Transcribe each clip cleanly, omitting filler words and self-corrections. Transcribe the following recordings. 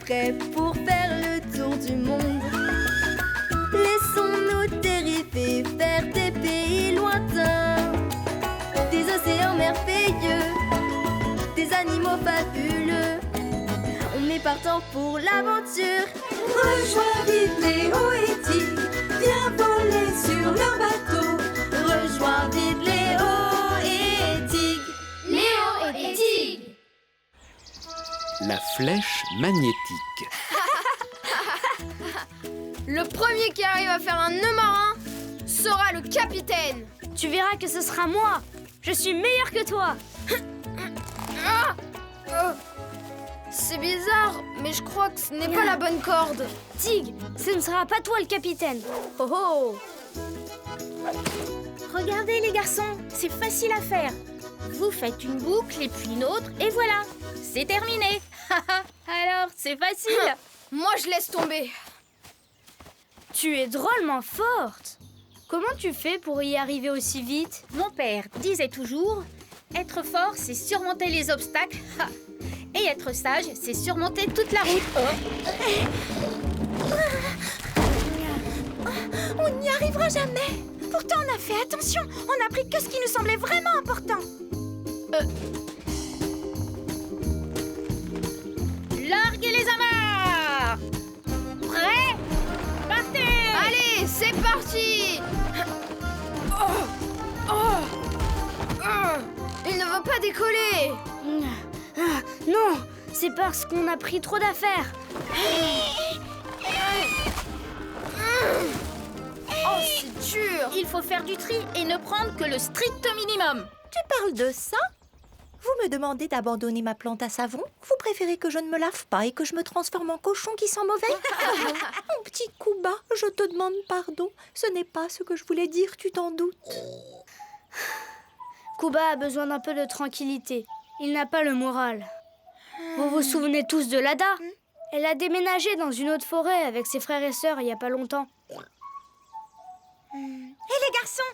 prêts pour faire le tour du monde. Laissons-nous terrifier, faire des pays lointains, des océans merveilleux, des animaux fabuleux. On est partant pour l'aventure. Rejoins vite Léo et Tig, viens voler sur leur bateau. Rejoins vite Léo et Tig. Léo et Tig. La flèche magnétique. Le premier qui arrive à faire un nœud marin sera le capitaine. Tu verras que ce sera moi. Je suis meilleur que toi. Ah C'est bizarre, mais je crois que ce n'est pas la bonne corde. Tig, ce ne sera pas toi le capitaine. Oh oh. Regardez les garçons, c'est facile à faire. Vous faites une boucle et puis une autre et voilà, c'est terminé. Alors, c'est facile. Moi, je laisse tomber. Tu es drôlement forte. Comment tu fais pour y arriver aussi vite? Mon père disait toujours, être fort, c'est surmonter les obstacles. Et être sage, c'est surmonter toute la route. On n'y arrivera jamais. Pourtant, on a fait attention. On n'a pris que ce qui nous semblait vraiment important. Larguez les amarres. Prêt? Partez! Allez, c'est parti. Il ne veut pas décoller. Non, c'est parce qu'on a pris trop d'affaires. Oh, c'est dur. Il faut faire du tri et ne prendre que le strict minimum. Tu parles de ça? Vous me demandez d'abandonner ma plante à savon? Vous préférez que je ne me lave pas et que je me transforme en cochon qui sent mauvais? Mon petit Kuba, je te demande pardon. Ce n'est pas ce que je voulais dire, tu t'en doutes. Kuba a besoin d'un peu de tranquillité. Il n'a pas le moral. Vous vous souvenez tous de Lada? Elle a déménagé dans une autre forêt avec ses frères et sœurs il n'y a pas longtemps. Et les garçons?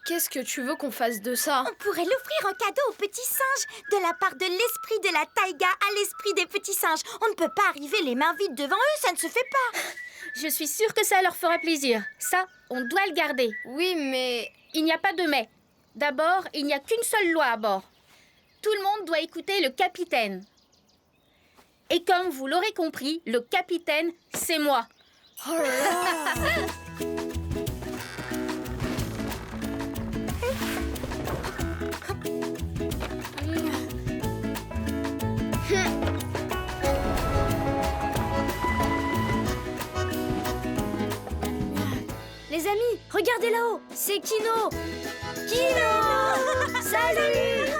Qu'est-ce que tu veux qu'on fasse de ça? On pourrait l'offrir en cadeau aux petits singes, de la part de l'esprit de la taïga à l'esprit des petits singes. On ne peut pas arriver les mains vides devant eux, ça ne se fait pas. Je suis sûre que ça leur fera plaisir. Ça, on doit le garder. Oui, mais... Il n'y a pas de mais. D'abord, il n'y a qu'une seule loi à bord. Tout le monde doit écouter le capitaine. Et comme vous l'aurez compris, le capitaine, c'est moi. Oh là là. Les amis, regardez là-haut, c'est Kino. Kino! Salut!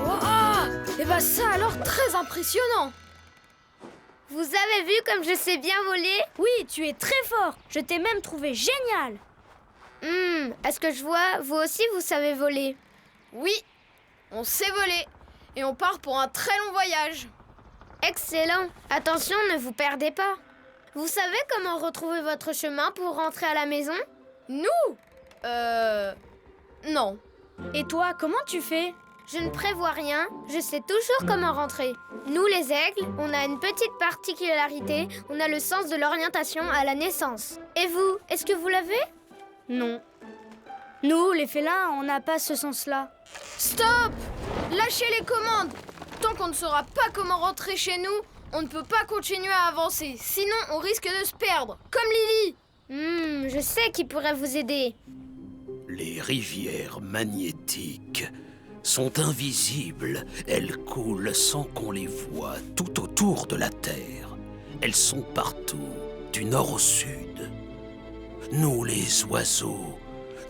Oh, et bah ça alors, très impressionnant. Vous avez vu comme je sais bien voler? Oui, tu es très fort. Je t'ai même trouvé génial. À ce que je vois, vous aussi vous savez voler. Oui, on sait voler. Et on part pour un très long voyage. Excellent. Attention, ne vous perdez pas. Vous savez comment retrouver votre chemin pour rentrer à la maison? Nous? Non. Et toi, comment tu fais? Je ne prévois rien, je sais toujours comment rentrer. Nous, les aigles, on a une petite particularité, on a le sens de l'orientation à la naissance. Et vous, est-ce que vous l'avez? Non. Nous, les félins, on n'a pas ce sens-là. Stop! Lâchez les commandes. Tant qu'on ne saura pas comment rentrer chez nous, on ne peut pas continuer à avancer. Sinon, on risque de se perdre. Comme Lily. Je sais qui pourrait vous aider. Les rivières magnétiques sont invisibles. Elles coulent sans qu'on les voie tout autour de la Terre. Elles sont partout, du nord au sud. Nous, les oiseaux,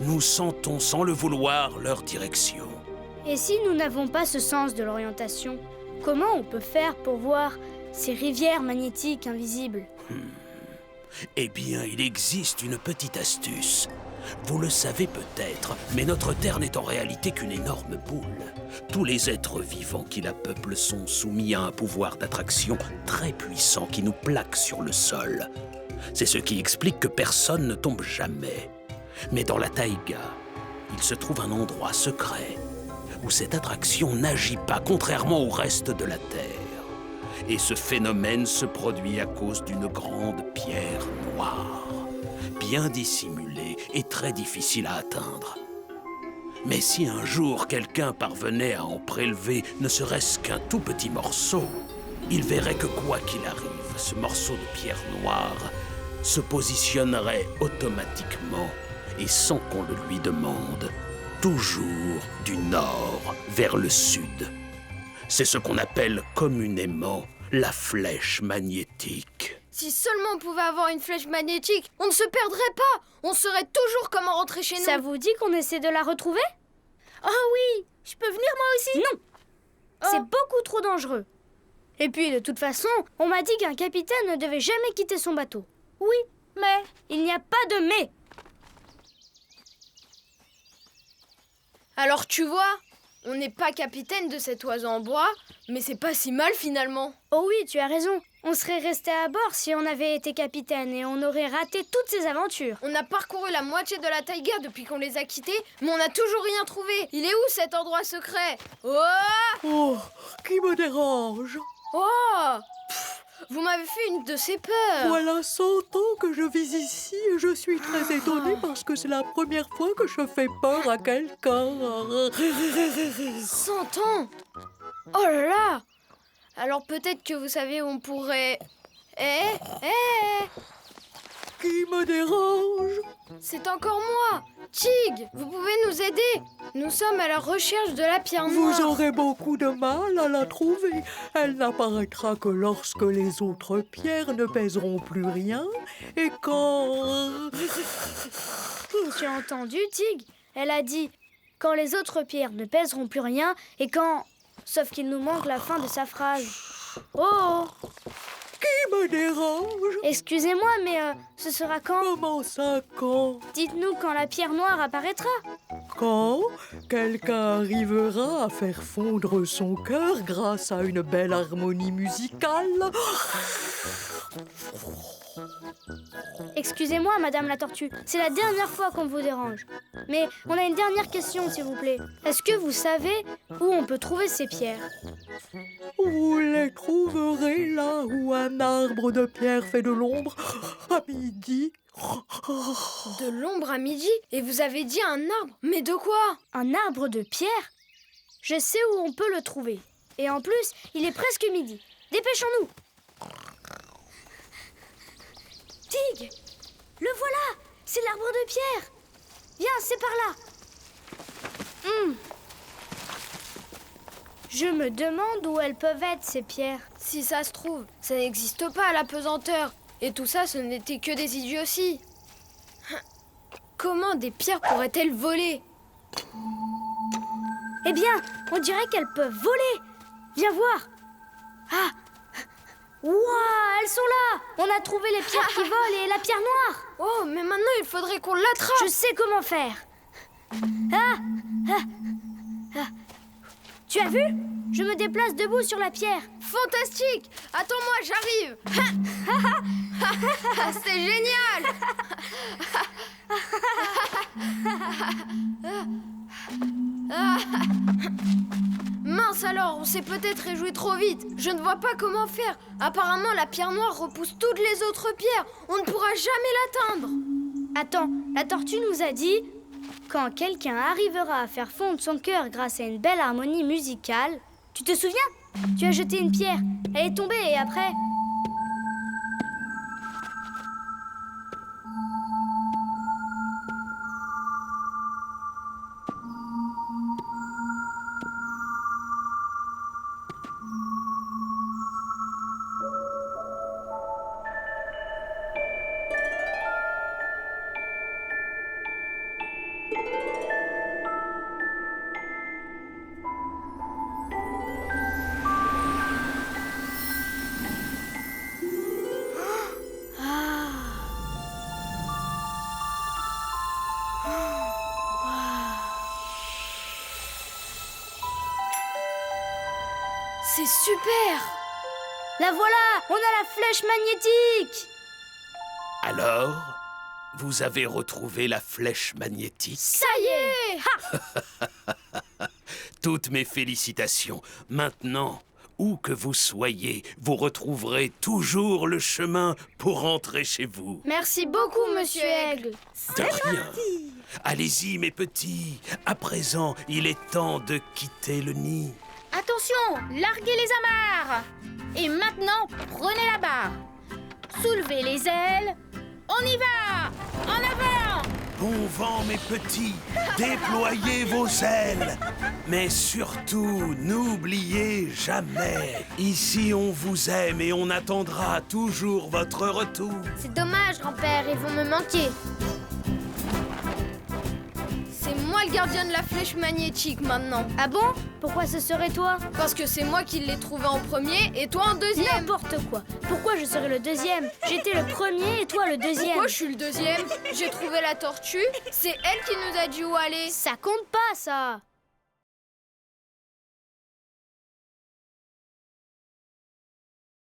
nous sentons sans le vouloir leur direction. Et si nous n'avons pas ce sens de l'orientation, comment on peut faire pour voir ces rivières magnétiques invisibles? Eh bien, il existe une petite astuce. Vous le savez peut-être, mais notre Terre n'est en réalité qu'une énorme boule. Tous les êtres vivants qui la peuplent sont soumis à un pouvoir d'attraction très puissant qui nous plaque sur le sol. C'est ce qui explique que personne ne tombe jamais. Mais dans la taïga, il se trouve un endroit secret où cette attraction n'agit pas, contrairement au reste de la Terre. Et ce phénomène se produit à cause d'une grande pierre noire, bien dissimulée et très difficile à atteindre. Mais si un jour quelqu'un parvenait à en prélever ne serait-ce qu'un tout petit morceau, il verrait que quoi qu'il arrive, ce morceau de pierre noire se positionnerait automatiquement et sans qu'on le lui demande, toujours du nord vers le sud. C'est ce qu'on appelle communément la flèche magnétique. Si seulement on pouvait avoir une flèche magnétique, on ne se perdrait pas. On saurait toujours comment rentrer chez nous. Ça vous dit qu'on essaie de la retrouver? Oh oui, je peux venir moi aussi? Non, c'est beaucoup trop dangereux. Et puis, de toute façon, on m'a dit qu'un capitaine ne devait jamais quitter son bateau. Oui, mais il n'y a pas de mais. Alors tu vois, on n'est pas capitaine de cet oiseau en bois, mais c'est pas si mal finalement. Oh oui, tu as raison. On serait resté à bord si on avait été capitaine et on aurait raté toutes ces aventures. On a parcouru la moitié de la taïga depuis qu'on les a quittés, mais on n'a toujours rien trouvé. Il est où cet endroit secret? Oh! Oh, qui me dérange? Oh! Pff, vous m'avez fait une de ces peurs. Voilà 100 ans que je vis ici et je suis très étonnée parce que c'est la première fois que je fais peur à quelqu'un. 100 ans? Oh là là! Alors peut-être que vous savez où on pourrait... Qui me dérange? C'est encore moi! Tig, vous pouvez nous aider? Nous sommes à la recherche de la pierre noire. Vous aurez beaucoup de mal à la trouver. Elle n'apparaîtra que lorsque les autres pierres ne pèseront plus rien et quand... Tu as entendu, Tig? Elle a dit quand les autres pierres ne pèseront plus rien et quand... Sauf qu'il nous manque la fin de sa phrase. Oh! Qui me dérange? Excusez-moi, mais ce sera quand? Comment ça, quand? Dites-nous quand la pierre noire apparaîtra. Quand quelqu'un arrivera à faire fondre son cœur grâce à une belle harmonie musicale. Excusez-moi, Madame la Tortue, c'est la dernière fois qu'on vous dérange. Mais on a une dernière question, s'il vous plaît. Est-ce que vous savez où on peut trouver ces pierres? Vous les trouverez là où un arbre de pierre fait de l'ombre à midi. De l'ombre à midi? Et vous avez dit un arbre? Mais de quoi? Un arbre de pierre? Je sais où on peut le trouver. Et en plus, il est presque midi. Dépêchons-nous! Tig! Le voilà! C'est l'arbre de pierre! Viens, c'est par là! Je me demande où elles peuvent être, ces pierres. Si ça se trouve, ça n'existe pas à la pesanteur. Et tout ça, ce n'était que des idioties. Comment des pierres pourraient-elles voler? Eh bien, on dirait qu'elles peuvent voler. Viens voir. Ah! Waouh, elles sont là! On a trouvé les pierres qui volent et la pierre noire. Oh, mais maintenant, il faudrait qu'on l'attrape. Je sais comment faire. Ah! Tu as vu? Je me déplace debout sur la pierre. Fantastique! Attends-moi, j'arrive. C'est génial! Mince alors, on s'est peut-être réjoui trop vite. Je ne vois pas comment faire. Apparemment, la pierre noire repousse toutes les autres pierres. On ne pourra jamais l'atteindre. Attends, la tortue nous a dit... Quand quelqu'un arrivera à faire fondre son cœur grâce à une belle harmonie musicale... Tu te souviens? Tu as jeté une pierre. Elle est tombée et après... C'est super! La voilà! On a la flèche magnétique! Alors, vous avez retrouvé la flèche magnétique? Ça y est! Toutes mes félicitations. Maintenant, où que vous soyez, vous retrouverez toujours le chemin pour rentrer chez vous. Merci beaucoup, Monsieur Aigle. De rien. Allez-y, mes petits. À présent, il est temps de quitter le nid. Attention, larguez les amarres. Et maintenant, prenez la barre. Soulevez les ailes. On y va. En avant. Bon vent, mes petits. Déployez vos ailes. Mais surtout, n'oubliez jamais. Ici, on vous aime et on attendra toujours votre retour. C'est dommage, grand-père, ils vont me manquer. C'est moi le gardien de la flèche magnétique maintenant. Ah bon? Pourquoi ce serait toi? Parce que c'est moi qui l'ai trouvé en premier et toi en deuxième. N'importe quoi. Pourquoi je serais le deuxième? J'étais le premier et toi le deuxième. Pourquoi je suis le deuxième? J'ai trouvé la tortue, c'est elle qui nous a dit où aller. Ça compte pas, ça.